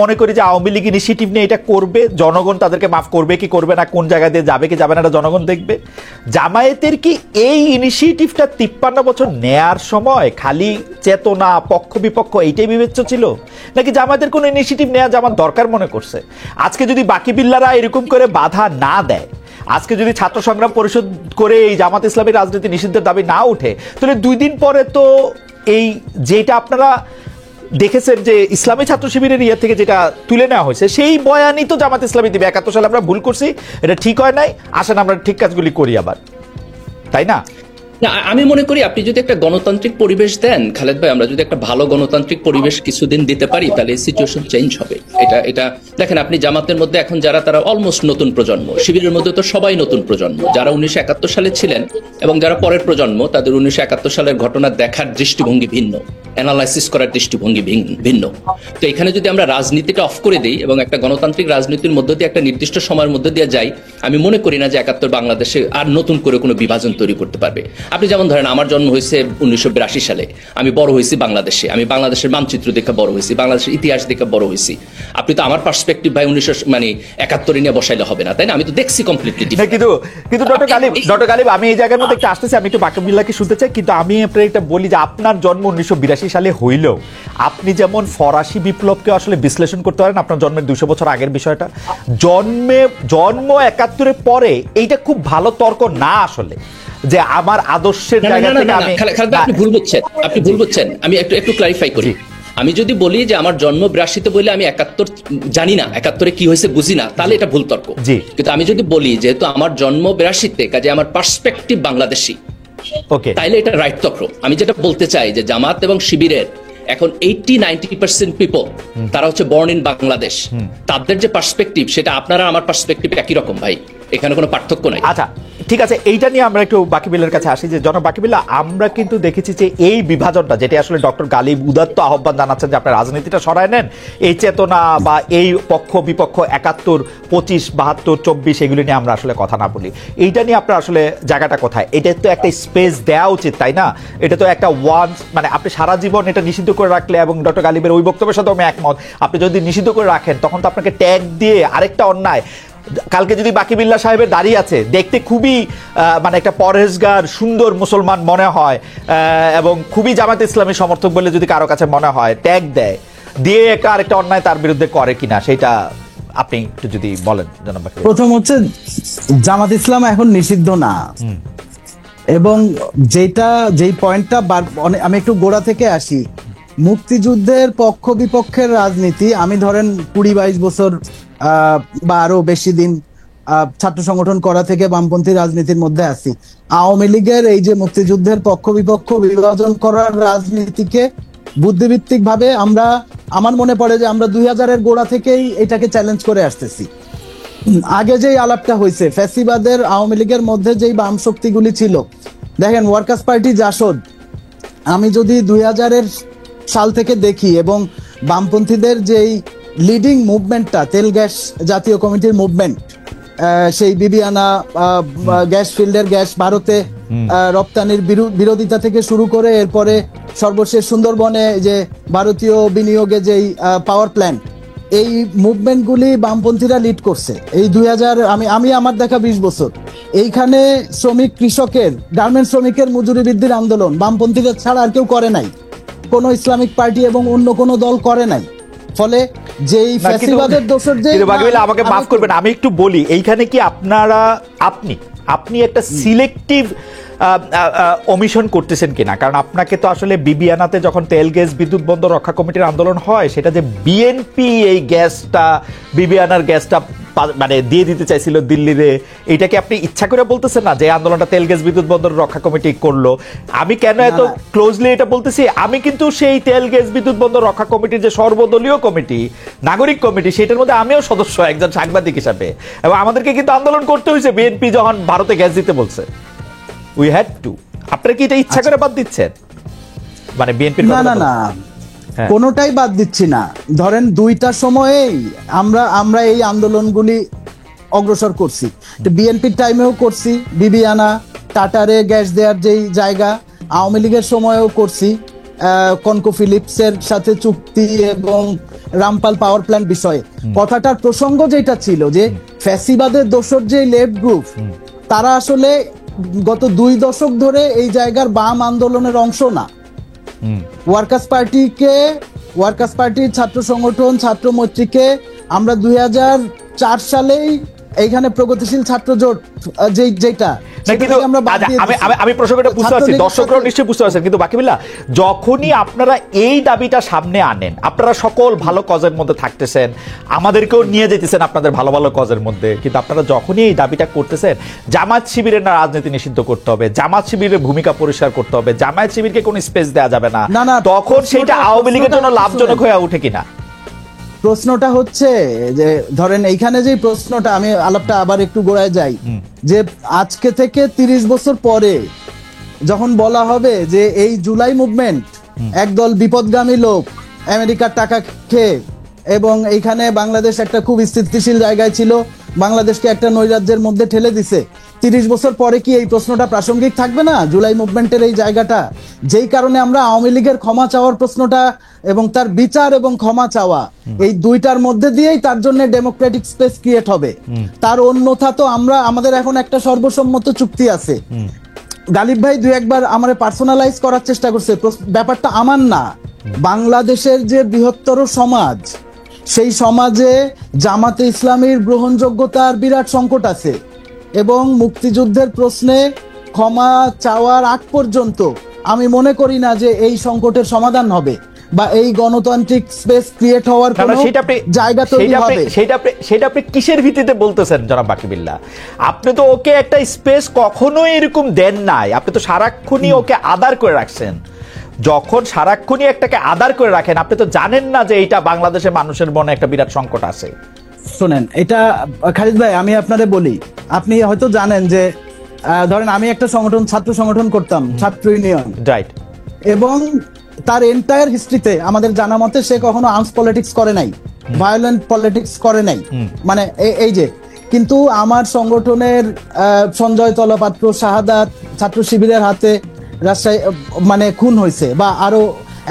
মনে করি যে আওয়ামী লীগ ইনিশিয়েটিভ নিয়ে এটা করবে, জনগণ তাদেরকে মাফ করবে কি করবে না, কোন জায়গা দিয়ে যাবে কি যাবে না, এটা জনগণ দেখবে। জামায়াতের কি এই ইনিশিয়েটিভটা 53 বছর নেয়ার সময় খালি চেতনা পক্ষ বিপক্ষ এইটাই বিবেচ্য ছিল, নাকি জামায়াতের কোনো ইনিশিয়েটিভ নেওয়া জামাত দরকার মনে করছে? আজকে যদি বাকি বিল্লারা এরকম করে বাধা না দেয়, আজকে যদি ছাত্র সংগ্রাম পরিষদ করে এই জামাত ইসলামী রাজনীতি নিষিদ্ধের দাবি না উঠে, তাহলে 2 দিন পরে তো এই যেটা আপনারা দেখেছেন যে ইসলামী ছাত্র শিবিরের ইয়ে থেকে যেটা তুলে নেওয়া হয়েছে, সেই বয়ানই তো জামাত ইসলামী দিবে 71 সালে আমরা ভুল করছি, এটা ঠিক হয় নাই, আসেন আমরা ঠিক কাজগুলি করি আবার, তাই না? না, আমি মনে করি আপনি যদি একটা গণতান্ত্রিক পরিবেশ দেন খালেদ ভাই, আমরা যদি একটা ভালো গণতান্ত্রিক পরিবেশ কিছুদিন দিতে পারি, তাহলে সিচুয়েশন চেঞ্জ হবে। এটা দেখেন, আপনি জামাতের মধ্যে এখন যারা, তারা অলমোস্ট নতুন প্রজন্ম, শিবিরের মধ্যে তো সবাই নতুন প্রজন্ম, যারা 1971 সালে ছিলেন এবং যারা পরের প্রজন্ম, তাদের 1971 সালের ঘটনা দেখার দৃষ্টিভঙ্গি ভিন্ন, অ্যানালাইসিস করার দৃষ্টিভঙ্গি ভিন্ন। তো এখানে যদি আমরা রাজনীতিটা অফ করে দিই এবং একটা গণতান্ত্রিক রাজনীতির মধ্য দিয়ে একটা নির্দিষ্ট সময়ের মধ্যে দিয়ে যাই, আমি মনে করি না যে 71 বাংলাদেশে আর নতুন করে কোনো বিভাজন তৈরি করতে পারবে। আপনি যেমন ধরেন, আমার জন্ম হয়েছে 1982 সালে, আমি বড় হয়েছি বাংলাদেশে, আমি বাংলাদেশের মানচিত্র দেখে বড় হয়েছি, বাংলাদেশের ইতিহাস দেখে বড় হয়েছি। আপনি তো আমার পার্সপেক্টিভ ভাই 1971 নিয়ে বসাইলে হবে না, তাই না? আমি তো দেখছি কমপ্লিটলি ডিফারেন্ট। কিন্তু ডক্টর গালিব, আমি এই জায়গার মধ্যে একটু আসতেছি, আমি একটু বাকিবুল্লাহকে শুনতে চাই, কিন্তু আমি আপনার একটা বলি যে আপনার জন্ম 1982 সালে হইলেও আপনি যেমন ফরাসি বিপ্লবকে আসলে বিশ্লেষণ করতে পারেন, আপনার জন্মের 200 বছর আগের বিষয়টা, জন্ম 71-এর পরে এইটা খুব ভালো তর্ক না আসলে, যে আমার আদর্শের জায়গা থেকে আমি। আপনি ভুল বুঝছেন, আমি একটু ক্লারিফাই করি। আমি যদি বলি যে আমার জন্ম 82-তে বলে আমি 71 জানি না, 71-এ কি হয়েছে বুঝি না, তাহলে এটা ভুল তর্ক। কিন্তু আমি যদি বলি যেহেতু আমার জন্ম 82-তে, কাজে আমার পার্সপেক্টিভ বাংলাদেশি, তাইলে এটা রাইট তর্ক। আমি যেটা বলতে চাই যে জামাত এবং শিবিরের এখন 80-90% পিপল তারা হচ্ছে বর্ন ইন বাংলাদেশ, তাদের যে পার্সপেক্টিভ সেটা আপনারা আমার পার্সপেক্টিভ একই রকম ভাই, এখানে কোনো পার্থক্য নাই। আচ্ছা ঠিক আছে, এইটা নিয়ে আমরা একটু বাকিবিল্লার কাছে আসি। যে জনাব বাকিবিল্লাহ, আমরা কিন্তু দেখেছি যে এই বিভাজনটা, যেটা আসলে ডক্টর গালিব উদাত্ত আহ্বান জানাচ্ছেন যে আপনার রাজনীতিটা সরায় নেন, এই চেতনা বা এই পক্ষ বিপক্ষ 71, 25, 72, 24 এগুলি নিয়ে আমরা আসলে কথা না বলি, এইটা নিয়ে আপনার আসলে জায়গাটা কোথায়? এটা তো একটা স্পেস দেওয়া উচিত, তাই না? এটা তো একটা মানে আপনি সারা জীবন এটা নিষিদ্ধ করে রাখলে, এবং ডক্টর গালিবের ওই বক্তব্যের সাথে আমি একমত, আপনি যদি নিষিদ্ধ করে রাখেন তখন তো আপনাকে ট্যাগ দিয়ে আরেকটা অন্যায়। কালকে যদি বাকিবিল্লাহ সাহেবের দাঁড়িয়ে আছে, দেখতে খুবই মানে একটা পরহেজগার সুন্দর মুসলমান মনে হয়, এবং খুবই জামাত ইসলামী সমর্থক বলে যদি কারো কাছে মনে হয়, ট্যাগ দেয়, দিয়ে একটা আরেকটা অন্যায় তার বিরুদ্ধে করে কিনা, সেটা আপনি একটু যদি বলেন জনাব বাকিবিল্লাহ। প্রথম হচ্ছে জামাত ইসলাম এখন নিষিদ্ধ না, এবং যেই পয়েন্টটা আমি একটু গোড়া থেকে আসি, মুক্তিযুদ্ধের পক্ষ বিপক্ষের রাজনীতি, আমি ধরেন 20-22 বছর বা আরো বেশি দিন ছাত্র সংগঠন করা থেকে বামপন্থী রাজনীতির মধ্যে আছি। আওয়ামী লীগের এই যে মুক্তিযুদ্ধের পক্ষ বিপক্ষ বিভাজন করার রাজনীতিকে বুদ্ধিভিত্তিক ভাবে আমার মনে পড়ে যে আমরা 2000-এর গোড়া থেকেই এটাকে চ্যালেঞ্জ করে আসতেছি। আগে যেই আলাপটা হয়েছে, ফ্যাসিবাদের আওয়ামী লীগের মধ্যে যেই বাম শক্তিগুলি ছিল, দেখেন ওয়ার্কার্স পার্টি জাসদ, আমি যদি 2000-এর সাল থেকে দেখি, এবং বামপন্থীদের যেই লিডিং মুভমেন্টটা, তেল গ্যাস জাতীয় কমিটির মুভমেন্ট, সেই বিবিআনা গ্যাস ফিল্ডের গ্যাস ভারতে রপ্তানির বিরোধিতা থেকে শুরু করে, এরপরে সর্বশেষ সুন্দরবনে যে ভারতীয় বিনিয়োগে যেই পাওয়ার প্ল্যান্ট, এই মুভমেন্টগুলি বামপন্থীরা লিড করছে। এই 2000 আমি আমার দেখা 20 বছর এইখানে শ্রমিক, কৃষকের, গার্মেন্টস শ্রমিকের মজুরি বৃদ্ধির আন্দোলন বামপন্থীদের ছাড়া আর কেউ করে নাই, কোনো ইসলামিক পার্টি এবং অন্য কোনো দল করে নাই। ফলে যেই ফ্যাসিবাদের দোষর যে, আমাকে মাফ করবেন, আমি একটু বলি, এইখানে কি আপনি একটা সিলেক্টিভ ওমিশন করতেছেন কিনা? কারণ আপনাকে তো আসলে বিবিআনাতে যখন তেল গ্যাস বিদ্যুৎ বন্দর রক্ষা কমিটির আন্দোলন হয়, সেটা যে বিএনপি এই গ্যাসটা, বিবিআনার গ্যাসটা মানে দিয়ে দিতে চাইছিল দিল্লিতে, এইটাকে আপনি ইচ্ছা করে বলতেছেন না যে আন্দোলনটা তেল গ্যাস বিদ্যুৎ বন্দর রক্ষা কমিটি করলো? আমি কেন এত ক্লোজলি এটা বলতেছি, আমি কিন্তু সেই তেল গ্যাস বিদ্যুৎ বন্দর রক্ষা কমিটির যে সর্বদলীয় কমিটি, নাগরিক কমিটি, সেটার মধ্যে আমিও সদস্য একজন সাংবাদিক হিসাবে, এবং আমাদেরকে কিন্তু আন্দোলন করতে হয়েছে বিএনপি যখন ভারতে গ্যাস দিতে বলছে। We had to. আপনারা কি এটা ইচ্ছা করে বাদ দিচ্ছেন? মানে বিএনপির না, কোনোটাই বাদ দিচ্ছি না। ধরেন 2টা সময়েই আমরা এই আন্দোলনগুলি অগ্রসর করছি। বিএনপির টাইমেও করছি, বিবিআনা, টাটারে গ্যাস দেওয়ার যেই জায়গা, আওয়ামী লীগের সময়েও করছি, কনকো ফিলিপসের সাথে চুক্তি এবং রামপাল পাওয়ার প্ল্যান্ট বিষয়ে। কথাটার প্রসঙ্গ যেটা ছিল যে ফ্যাসিবাদের দোসর যে লেফট গ্রুপ, তারা আসলে গত 2 দশক ধরে এই জায়গার বাম আন্দোলনের অংশ না। ওয়ার্কার্স পার্টির ছাত্র সংগঠন ছাত্র মৈত্রীকে আমরা 2004 সালেই এইখানে প্রগতিশীল ছাত্র জোট যেটা না, কিন্তু আমি প্রসঙ্গটা বুঝতে পারছি, দর্শকরাও নিশ্চয়ই বুঝতে পারছেন, কিন্তু বাকিবিল্লাহ, যখনই আপনারা এই দাবিটা সামনে আনেন, আপনারা সকল ভালো কজের মধ্যে থাকতেছেন, আমাদেরকেও নিয়ে যেতেছেন আপনাদের ভালো ভালো কজের মধ্যে, কিন্তু আপনারা যখনই এই দাবিটা করতেছেন জামাত শিবিরের না রাজনীতি নিষিদ্ধ করতে হবে, জামাত শিবিরের ভূমিকা পরিষ্কার করতে হবে, জামাত শিবিরকে কোনো স্পেস দেওয়া যাবে না, তখন সেটা আওয়ামী লীগের জন্য লাভজনক হয়ে ওঠে কিনা? প্রশ্নটা হচ্ছে যে ধরেন এইখানে যে প্রশ্নটা, আমি আলাপটা আবার একটু গোড়ায় যাই, যে আজকে থেকে 30 বছর পরে যখন বলা হবে যে এই জুলাই মুভমেন্ট একদল বিপদগামী লোক আমেরিকার টাকা খেয়ে, এবং এইখানে বাংলাদেশ একটা খুব স্থিতিশীল জায়গায় ছিল, বাংলাদেশকে একটা নৈরাজ্যের মধ্যে ঠেলে দিছে, 30 বছর পরে কি এই প্রশ্নটা প্রাসঙ্গিক থাকবে না? জুলাই মুভমেন্টের এই জায়গাটা, যেই কারণে আমরা আওয়ামী লীগের ক্ষমা চাওয়ার প্রশ্নটা এবং তার বিচার এবং ক্ষমা চাওয়া, এই দুইটার মধ্যে দিয়েই তার জন্য ডেমোক্রেটিক স্পেস ক্রিয়েট হবে। তার অন্যথা তো আমাদের এখন একটা সর্বসম্মত চুক্তি আছে। গালিব ভাই 2-1 বার আমারে পার্সোনালাইজ করার চেষ্টা করছে, ব্যাপারটা আমার না, বাংলাদেশের যে বৃহত্তর সমাজ, সেই সমাজে জামাতে ইসলামীর গ্রহণযোগ্যতার বিরাট সংকট আছে, এবং মুক্তিযুদ্ধের প্রশ্নে ক্ষমা চাওয়ার আগ পর্যন্ত আমি মনে করি না যে এই সংকটের সমাধান হবে বা এই গণতান্ত্রিক স্পেস ক্রিয়েট হওয়ার কোনো জায়গা তৈরি হবে। সেটা আপনি কিসের ভিত্তিতে বলতেছেন জনাব বাকিবিল্লাহ? আপনি তো ওকে একটা স্পেস কখনোই এরকম দেন নাই, আপনি তো সারাক্ষণই ওকে আদার করে রাখছেন। যখন সারাক্ষণই একটাকে আদার করে রাখেন, আপনি তো জানেন না যে এইটা বাংলাদেশের মানুষের মনে একটা বিরাট সংকট আছে। শোনেন, এটা খালিদ ভাই আমি আপনারে বলি, আপনি হয়তো জানেন যে ধরেন আমি একটা সংগঠন, ছাত্র সংগঠন করতাম, ছাত্র ইউনিয়ন, রাইট, এবং তার এন্টায়ার হিস্ট্রিতে আমাদের জানা মতে সে কখনো আর্মস পলিটিক্স করে নাই, ভায়োলেন্ট পলিটিক্স করে নাই, মানে এই যে, কিন্তু আমার সংগঠনের সঞ্জয় তলপাত্র শাহাদাত ছাত্র শিবিরের হাতে রাজশাহী মানে খুন হয়েছে, বা আরো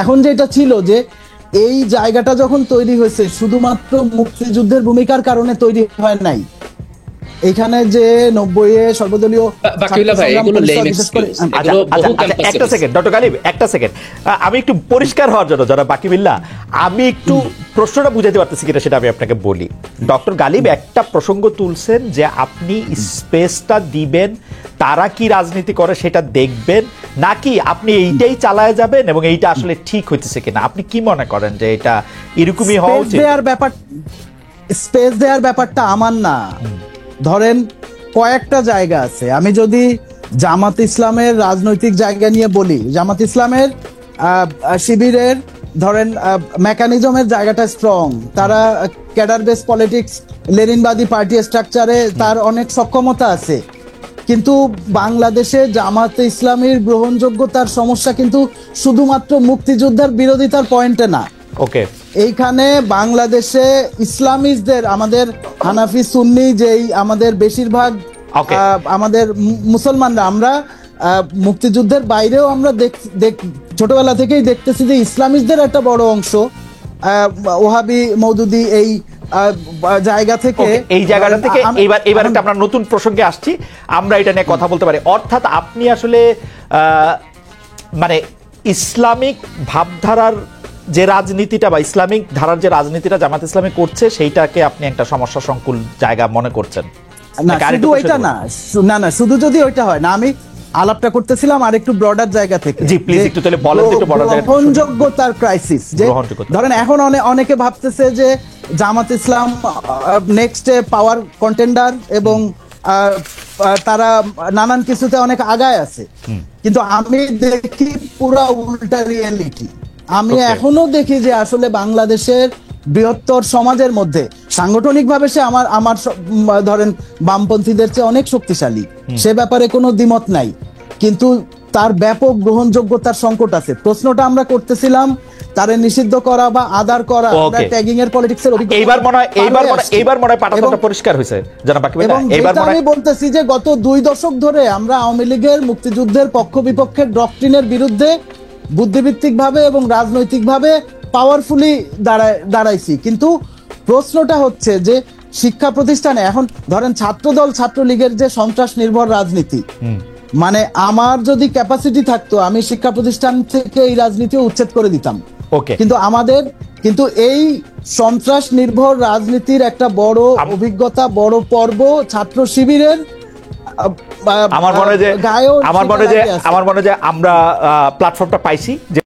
এখন যেটা ছিল যে এই জায়গাটা যখন তৈরি হয়েছে শুধুমাত্র মুক্তিযুদ্ধের ভূমিকার কারণে তৈরি হয় নাই। এখানে যে 90-এ সর্বদলীয় একটা সেকেন্ড ডক্টর গালিব, একটা সেকেন্ড, আমি একটু পরিষ্কার হওয়ার জন্য যারা বাকিবিল্লাহ, আমি একটু প্রশ্নটা বুঝাতে পারতেছি কিনা সেটা আমি আপনাকে বলি। ডক্টর গালিব একটা প্রসঙ্গ তুলছেন যে আপনি স্পেসটা দিবেন, তারা কি রাজনীতি করে সেটা দেখবেন, নাকি আপনি এইটাই চালায় যাবেন এবং এইটা আসলে ঠিক হইতেছে কিনা? আপনি কি মনে করেন যে এটা এরকমই হওয়া উচিত? স্পেস দেওয়ার ব্যাপারটা আমার না। ধরেন কয়েকটা জায়গা আছে, আমি যদি জামাত ইসলামের রাজনৈতিক জায়গা নিয়ে বলি, জামাত ইসলামের শিবিরের ধরেন মেকানিজমের জায়গাটা স্ট্রং, তারা ক্যাডার বেস পলিটিক্স, লেনিনবাদী পার্টি স্ট্রাকচারে তার অনেক সক্ষমতা আছে, কিন্তু বাংলাদেশে জামাতে ইসলামীর গ্রহণযোগ্যতার সমস্যা কিন্তু শুধুমাত্র মুক্তিযুদ্ধের বিরোধিতার পয়েন্টে না। ওকে, এইখানে বাংলাদেশে ইসলামিস্টদের, আমাদের হানাফি সুন্নি যেই আমাদের বেশিরভাগ আমাদের মুসলমানরা, আমরা মুক্তিযুদ্ধের বাইরেও আমরা ছোটবেলা থেকেই দেখতেছি যে ইসলামিস্টদের একটা বড় অংশ ওহাবি মওদুদি এই জায়গা থেকে, এই জায়গাটা থেকে এবার একটা আমরা নতুন প্রসঙ্গে আসছি, আমরা এটা নিয়ে কথা বলতে পারি। অর্থাৎ আপনি আসলে মানে ইসলামিক ভাবধারার যে রাজনীতিটা বা ইসলামিক ধারার যে রাজনীতিটা জামাত ইসলামী করছে সেইটাকে আপনি একটা সমস্যা সংকুল জায়গা মনে করছেন? না, শুধু ওইটা না, না শুধু যদি ওইটা হয় না, আমি আলাপটা করতেছিলাম আর একটু ব্রডার জায়গা থেকে। জি প্লিজ একটু তাহলে বলেন একটু ব্রডার জায়গা। গ্রহণযোগ্যতার ক্রাইসিস, যে ধরেন এখন অনেকে ভাবতেছে যে জামাত ইসলাম নেক্সট পাওয়ার কন্টেন্ডার এবং তারা নানান কিছুতে অনেক আগায় আছে, কিন্তু আমি দেখি পুরা উল্টা রিয়েলিটি। আমি এখনো দেখি যে আসলে বাংলাদেশের বৃহত্তর সমাজের মধ্যে সাংগঠনিকভাবে সে আমার ধরেন বামপন্থীদের চেয়ে অনেক শক্তিশালী, সে ব্যাপারে কোনো দ্বিমত নাই, কিন্তু তার ব্যাপক গ্রহণযোগ্যতার সংকট আছে। প্রশ্নটা আমরা করতেছিলাম তারে নিষিদ্ধ করা বা আদার করা, ট্যাগিং এর পলিটিক্সের অভিজ্ঞতা। এইবার মনে হয় পাটাতনটা পরিষ্কার হয়েছে জনাব বাকিবিল্লাহ। এবং যেটা আমি বলতেছি যে গত 2 দশক ধরে আমরা আওয়ামী লীগের মুক্তিযুদ্ধের পক্ষ বিপক্ষের ডক্ট্রিনের বিরুদ্ধে বুদ্ধিভিত্তিক ভাবে এবং রাজনৈতিক ভাবে পাওয়ারফুলি দাঁড়াইছি, কিন্তু প্রশ্নটা হচ্ছে যে শিক্ষা প্রতিষ্ঠানে এখন ধরেন ছাত্রদল ছাত্রলীগের যে সন্ত্রাস নির্ভর রাজনীতি, মানে আমার যদি ক্যাপাসিটি থাকতো আমি শিক্ষা প্রতিষ্ঠান থেকে এই রাজনীতি উচ্ছেদ করে দিতাম। ওকে, কিন্তু এই সন্ত্রাস নির্ভর রাজনীতির একটা বড় অভিজ্ঞতা, বড় পর্ব ছাত্র শিবিরের আমার মনে হয় যে আমরা প্ল্যাটফর্মটা পাইছি যে